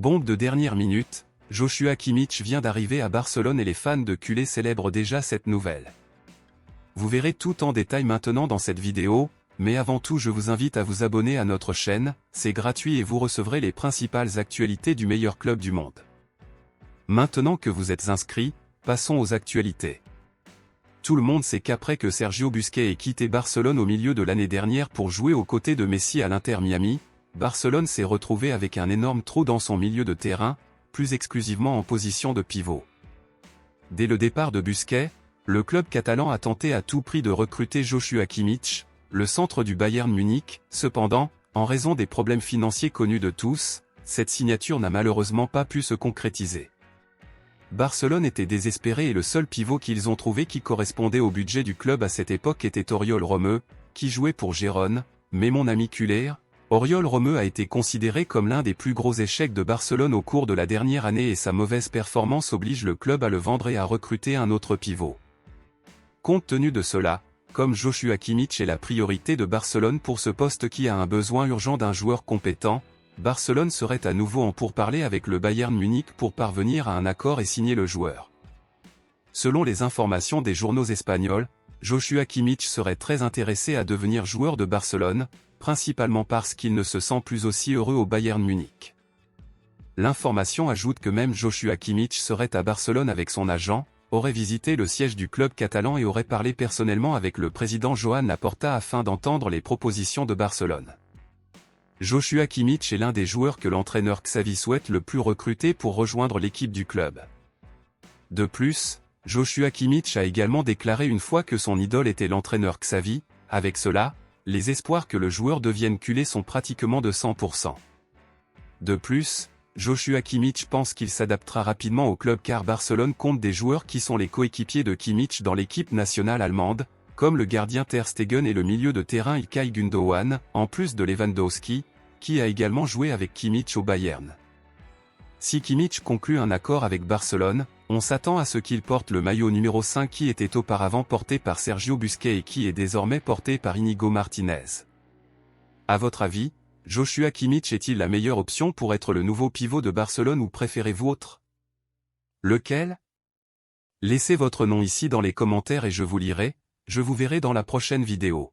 Bombe de dernière minute, Joshua Kimmich vient d'arriver à Barcelone et les fans de culé célèbrent déjà cette nouvelle. Vous verrez tout en détail maintenant dans cette vidéo, mais avant tout je vous invite à vous abonner à notre chaîne, c'est gratuit et vous recevrez les principales actualités du meilleur club du monde. Maintenant que vous êtes inscrits, passons aux actualités. Tout le monde sait qu'après que Sergio Busquets ait quitté Barcelone au milieu de l'année dernière pour jouer aux côtés de Messi à l'Inter Miami, Barcelone s'est retrouvé avec un énorme trou dans son milieu de terrain, plus exclusivement en position de pivot. Dès le départ de Busquets, le club catalan a tenté à tout prix de recruter Joshua Kimmich, le centre du Bayern Munich. Cependant, en raison des problèmes financiers connus de tous, cette signature n'a malheureusement pas pu se concrétiser. Barcelone était désespéré et le seul pivot qu'ils ont trouvé qui correspondait au budget du club à cette époque était Oriol Romeu, qui jouait pour Gérone, mais mon ami culé, Oriol Romeu a été considéré comme l'un des plus gros échecs de Barcelone au cours de la dernière année et sa mauvaise performance oblige le club à le vendre et à recruter un autre pivot. Compte tenu de cela, comme Joshua Kimmich est la priorité de Barcelone pour ce poste qui a un besoin urgent d'un joueur compétent, Barcelone serait à nouveau en pourparlers avec le Bayern Munich pour parvenir à un accord et signer le joueur. Selon les informations des journaux espagnols, Joshua Kimmich serait très intéressé à devenir joueur de Barcelone, principalement parce qu'il ne se sent plus aussi heureux au Bayern Munich. L'information ajoute que même Joshua Kimmich serait à Barcelone avec son agent, aurait visité le siège du club catalan et aurait parlé personnellement avec le président Joan Laporta afin d'entendre les propositions de Barcelone. Joshua Kimmich est l'un des joueurs que l'entraîneur Xavi souhaite le plus recruter pour rejoindre l'équipe du club. De plus, Joshua Kimmich a également déclaré une fois que son idole était l'entraîneur Xavi. Avec cela, les espoirs que le joueur devienne culé sont pratiquement de 100%. De plus, Joshua Kimmich pense qu'il s'adaptera rapidement au club car Barcelone compte des joueurs qui sont les coéquipiers de Kimmich dans l'équipe nationale allemande, comme le gardien Ter Stegen et le milieu de terrain Ilkay Gundogan, en plus de Lewandowski, qui a également joué avec Kimmich au Bayern. Si Kimmich conclut un accord avec Barcelone, on s'attend à ce qu'il porte le maillot numéro 5 qui était auparavant porté par Sergio Busquets et qui est désormais porté par Íñigo Martínez. À votre avis, Joshua Kimmich est-il la meilleure option pour être le nouveau pivot de Barcelone ou préférez-vous autre? Lequel? Laissez votre nom ici dans les commentaires et je vous lirai, je vous verrai dans la prochaine vidéo.